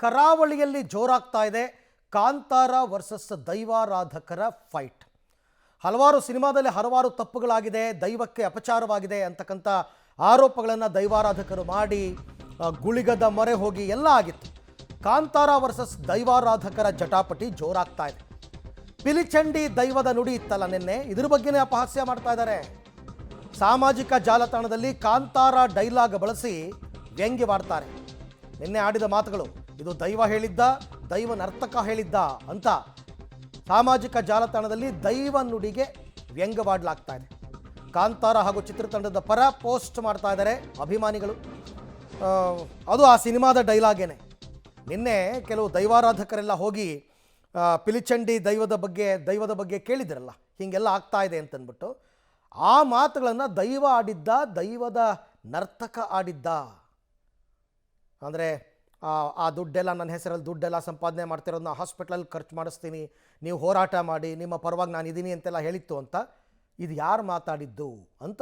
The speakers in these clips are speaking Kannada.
ಕರಾವಳಿಯಲ್ಲಿ ಜೋರಾಗ್ತಾ ಇದೆ ಕಾಂತಾರ ವರ್ಸಸ್ ದೈವಾರಾಧಕರ ಫೈಟ್. ಹಲವಾರು ಸಿನಿಮಾದಲ್ಲಿ ಹಲವಾರು ತಪ್ಪುಗಳಾಗಿದೆ, ದೈವಕ್ಕೆ ಅಪಚಾರವಾಗಿದೆ ಅಂತಕ್ಕಂಥ ಆರೋಪಗಳನ್ನು ದೈವಾರಾಧಕರು ಮಾಡಿ ಗುಳಿಗದ ಮೊರೆ ಹೋಗಿ ಎಲ್ಲ ಆಗಿತ್ತು. ಕಾಂತಾರ ವರ್ಸಸ್ ದೈವಾರಾಧಕರ ಜಟಾಪಟಿ ಜೋರಾಗ್ತಾ ಇದೆ. ಪಿಲಿಚಂಡಿ ದೈವದ ನುಡಿ ಇತ್ತಲ್ಲ ನಿನ್ನೆ, ಇದ್ರ ಬಗ್ಗೆನೇ ಅಪಹಾಸ್ಯ ಮಾಡ್ತಾ ಇದ್ದಾರೆ. ಸಾಮಾಜಿಕ ಜಾಲತಾಣದಲ್ಲಿ ಕಾಂತಾರ ಡೈಲಾಗ್ ಬಳಸಿ ವ್ಯಂಗ್ಯವಾಡ್ತಾರೆ. ನಿನ್ನೆ ಆಡಿದ ಮಾತುಗಳು ಇದು ದೈವ ಹೇಳಿದ್ದ, ದೈವ ನರ್ತಕ ಹೇಳಿದ್ದ ಅಂತ ಸಾಮಾಜಿಕ ಜಾಲತಾಣದಲ್ಲಿ ದೈವ ನುಡಿಗೆ ವ್ಯಂಗ್ಯವಾಡಲಾಗ್ತಾ ಇದೆ. ಕಾಂತಾರ ಹಾಗೂ ಚಿತ್ರತಂಡದ ಪರ ಪೋಸ್ಟ್ ಮಾಡ್ತಾ ಇದ್ದಾರೆ ಅಭಿಮಾನಿಗಳು. ಅದು ಆ ಸಿನಿಮಾದ ಡೈಲಾಗೇನೆ. ನಿನ್ನೆ ಕೆಲವು ದೈವಾರಾಧಕರೆಲ್ಲ ಹೋಗಿ ಪಿಲಿಚಂಡಿ ದೈವದ ಬಗ್ಗೆ ಕೇಳಿದ್ರಲ್ಲ, ಹೀಗೆಲ್ಲ ಆಗ್ತಾ ಇದೆ ಅಂತಂದ್ಬಿಟ್ಟು ಆ ಮಾತುಗಳನ್ನು ದೈವ ಆಡಿದ್ದ, ದೈವದ ನರ್ತಕ ಆಡಿದ್ದ, ಅಂದರೆ ಆ ದುಡ್ಡೆಲ್ಲ ನನ್ನ ಹೆಸರಲ್ಲಿ ದುಡ್ಡೆಲ್ಲ ಸಂಪಾದನೆ ಮಾಡ್ತಿರೋದನ್ನ ಹಾಸ್ಪಿಟ್ಲಲ್ಲಿ ಖರ್ಚು ಮಾಡಿಸ್ತೀನಿ, ನೀವು ಹೋರಾಟ ಮಾಡಿ, ನಿಮ್ಮ ಪರವಾಗಿ ನಾನು ಇದ್ದೀನಿ ಅಂತೆಲ್ಲ ಹೇಳಿತ್ತು ಅಂತ. ಇದು ಯಾರು ಮಾತಾಡಿದ್ದು ಅಂತ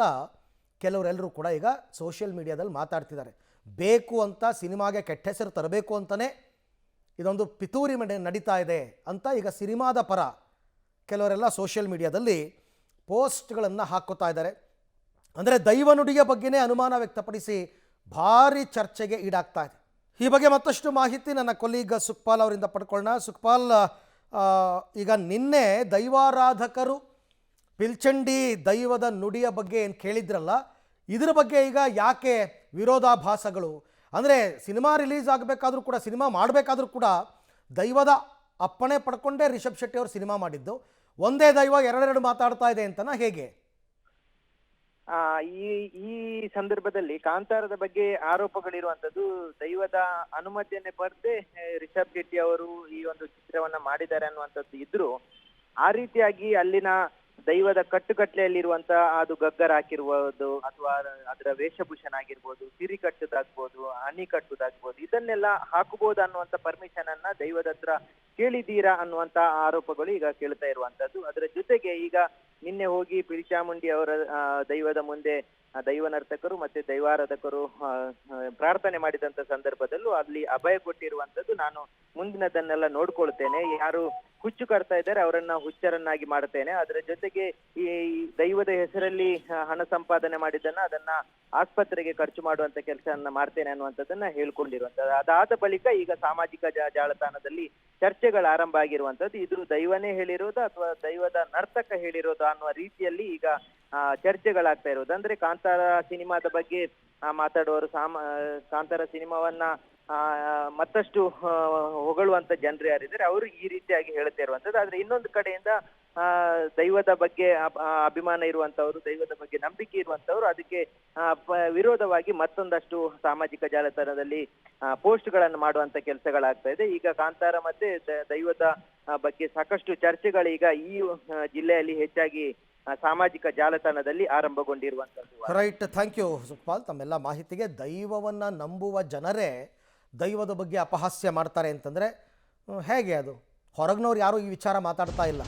ಕೆಲವರೆಲ್ಲರೂ ಕೂಡ ಈಗ ಸೋಷಿಯಲ್ ಮೀಡಿಯಾದಲ್ಲಿ ಮಾತಾಡ್ತಿದ್ದಾರೆ. ಬೇಕು ಅಂತ ಸಿನಿಮಾಗೆ ಕೆಟ್ಟ ಹೆಸರು ತರಬೇಕು ಅಂತಲೇ ಇದೊಂದು ಪಿತೂರಿ ನಡೀತಾ ಇದೆ ಅಂತ ಈಗ ಸಿನಿಮಾದ ಪರ ಕೆಲವರೆಲ್ಲ ಸೋಷಿಯಲ್ ಮೀಡಿಯಾದಲ್ಲಿ ಪೋಸ್ಟ್ಗಳನ್ನು ಹಾಕೋತಾ ಇದ್ದಾರೆ. ಅಂದರೆ ದೈವ ನುಡಿಯ ಬಗ್ಗೆನೇ ಅನುಮಾನ ವ್ಯಕ್ತಪಡಿಸಿ ಭಾರಿ ಚರ್ಚೆಗೆ ಈಡಾಗ್ತಾ ಇದೆ. ಈ ಬಗ್ಗೆ ಮತ್ತಷ್ಟು ಮಾಹಿತಿ ನನ್ನ ಕೊಲೀಗ್ ಸುಖಪಾಲ್ ಅವರಿಂದ ಪಡ್ಕೊಳ್ಳೋಣ. ಸುಖಪಾಲ್, ಈಗ ನಿನ್ನೆ ದೈವಾರಾಧಕರು ಪಿಲ್ಚಂಡಿ ದೈವದ ನುಡಿಯ ಬಗ್ಗೆ ಏನು ಕೇಳಿದ್ರಲ್ಲ, ಇದ್ರ ಬಗ್ಗೆ ಈಗ ಯಾಕೆ ವಿರೋಧಾಭಾಸಗಳು? ಅಂದರೆ ಸಿನಿಮಾ ರಿಲೀಸ್ ಆಗಬೇಕಾದ್ರೂ ಕೂಡ, ಸಿನಿಮಾ ಮಾಡಬೇಕಾದ್ರೂ ಕೂಡ ದೈವದ ಅಪ್ಪಣೆ ಪಡ್ಕೊಂಡೇ ರಿಷಬ್ ಶೆಟ್ಟಿ ಅವರು ಸಿನಿಮಾ ಮಾಡಿದ್ದು. ಒಂದೇ ದೈವ ಎರಡೆರಡು ಮಾತಾಡ್ತಾ ಇದೆ ಅಂತನಾ, ಹೇಗೆ? ಈ ಸಂದರ್ಭದಲ್ಲಿ ಕಾಂತಾರದ ಬಗ್ಗೆ ಆರೋಪಗಳಿರುವಂತದ್ದು ದೈವದ ಅನುಮತಿಯನ್ನೇ ಪಡೆದೇ ರಿಷಬ್ ಶೆಟ್ಟಿ ಅವರು ಈ ಒಂದು ಚಿತ್ರವನ್ನ ಮಾಡಿದ್ದಾರೆ ಅನ್ನುವಂಥದ್ದು ಇದ್ರು, ಆ ರೀತಿಯಾಗಿ ಅಲ್ಲಿನ ದೈವದ ಕಟ್ಟುಕಟ್ಲೆಯಲ್ಲಿರುವಂತ ಅದು ಗಗ್ಗರ ಹಾಕಿರ್ಬೋದು, ಅಥವಾ ಅದರ ವೇಷಭೂಷಣ ಆಗಿರ್ಬೋದು, ಸಿರಿ ಕಟ್ಟುದಾಗ್ಬೋದು, ಅಣಿ ಕಟ್ಟುದಾಗ್ಬೋದು, ಇದನ್ನೆಲ್ಲ ಹಾಕಬಹುದು ಅನ್ನುವಂತ ಪರ್ಮಿಷನ್ ಅನ್ನ ದೈವದ ಹತ್ರ ಕೇಳಿದ್ದೀರಾ ಅನ್ನುವಂತ ಆರೋಪಗಳು ಈಗ ಕೇಳ್ತಾ ಇರುವಂತದ್ದು. ಅದರ ಜೊತೆಗೆ ಈಗ ನಿನ್ನೆ ಹೋಗಿ ಪಿಲಿಚಾಮುಂಡಿ ಅವರ ದೈವದ ಮುಂದೆ ದೈವ ನರ್ತಕರು ಮತ್ತೆ ದೈವಾರಾಧಕರು ಪ್ರಾರ್ಥನೆ ಮಾಡಿದಂತ ಸಂದರ್ಭದಲ್ಲೂ ಅಲ್ಲಿ ಅಭಯ ಕೊಟ್ಟಿರುವಂತದ್ದು, ನಾನು ಮುಂದಿನದನ್ನೆಲ್ಲ ನೋಡ್ಕೊಳ್ತೇನೆ, ಯಾರು ಹುಚ್ಚು ಕಟ್ತಾ ಇದ್ದಾರೆ ಅವರನ್ನ ಹುಚ್ಚರನ್ನಾಗಿ ಮಾಡ್ತೇನೆ, ಅದರ ಜೊತೆಗೆ ಈ ದೈವದ ಹೆಸರಲ್ಲಿ ಹಣ ಸಂಪಾದನೆ ಮಾಡಿದ್ದನ್ನ ಅದನ್ನ ಆಸ್ಪತ್ರೆಗೆ ಖರ್ಚು ಮಾಡುವಂತ ಕೆಲಸವನ್ನ ಮಾಡ್ತೇನೆ ಅನ್ನುವಂಥದ್ದನ್ನ ಹೇಳ್ಕೊಂಡಿರುವಂತದ್ದು. ಅದಾದ ಬಳಿಕ ಈಗ ಸಾಮಾಜಿಕ ಜಾಲತಾಣದಲ್ಲಿ ಚರ್ಚೆಗಳು ಆರಂಭ ಆಗಿರುವಂತದ್ದು, ಇದು ದೈವನೇ ಹೇಳಿರೋದು ಅಥವಾ ದೈವದ ನರ್ತಕ ಹೇಳಿರೋದು ಅನ್ನುವ ರೀತಿಯಲ್ಲಿ ಈಗ ಚರ್ಚೆಗಳಾಗ್ತಾ ಇರೋದು. ಅಂದ್ರೆ ಕಾಂತಾರ ಸಿನಿಮಾದ ಬಗ್ಗೆ ಮಾತಾಡುವವರು ಕಾಂತಾರ ಸಿನಿಮಾವನ್ನ ಮತ್ತಷ್ಟು ಹೊಗಳುವಂತ ಜನರು ಯಾರಿದ್ದಾರೆ ಅವರು ಈ ರೀತಿಯಾಗಿ ಹೇಳ್ತಾ ಇರುವಂತದ್ದು. ಆದ್ರೆ ಇನ್ನೊಂದು ಕಡೆಯಿಂದ ದೈವದ ಬಗ್ಗೆ ಅಭಿಮಾನ ಇರುವಂತವ್ರು, ದೈವದ ಬಗ್ಗೆ ನಂಬಿಕೆ ಇರುವಂತವ್ರು ಅದಕ್ಕೆ ವಿರೋಧವಾಗಿ ಮತ್ತೊಂದಷ್ಟು ಸಾಮಾಜಿಕ ಜಾಲತಾಣದಲ್ಲಿ ಪೋಸ್ಟ್ ಗಳನ್ನು ಮಾಡುವಂತ ಕೆಲಸಗಳಾಗ್ತಾ ಇದೆ. ಈಗ ಕಾಂತಾರ ಮತ್ತೆ ದೈವದ ಬಗ್ಗೆ ಸಾಕಷ್ಟು ಚರ್ಚೆಗಳೀಗ ಈ ಜಿಲ್ಲೆಯಲ್ಲಿ ಹೆಚ್ಚಾಗಿ ಸಾಮಾಜಿಕ ಜಾಲತಾಣದಲ್ಲಿ ಆರಂಭಗೊಂಡಿರುವಂತದ್ದು. ರೈಟ್, ಥ್ಯಾಂಕ್ ಯು ಸುಖಪಾಲ್ ತಮ್ಮೆಲ್ಲ ಮಾಹಿತಿಗೆ. ದೈವವನ್ನು ನಂಬುವ ಜನರೇ ದೈವದ ಬಗ್ಗೆ ಅಪಹಾಸ್ಯ ಮಾಡ್ತಾರೆ ಅಂತಂದರೆ ಹೇಗೆ? ಅದು ಹೊರಗಿನವ್ರು ಯಾರೂ ಈ ವಿಚಾರ ಮಾತಾಡ್ತಾ ಇಲ್ಲ.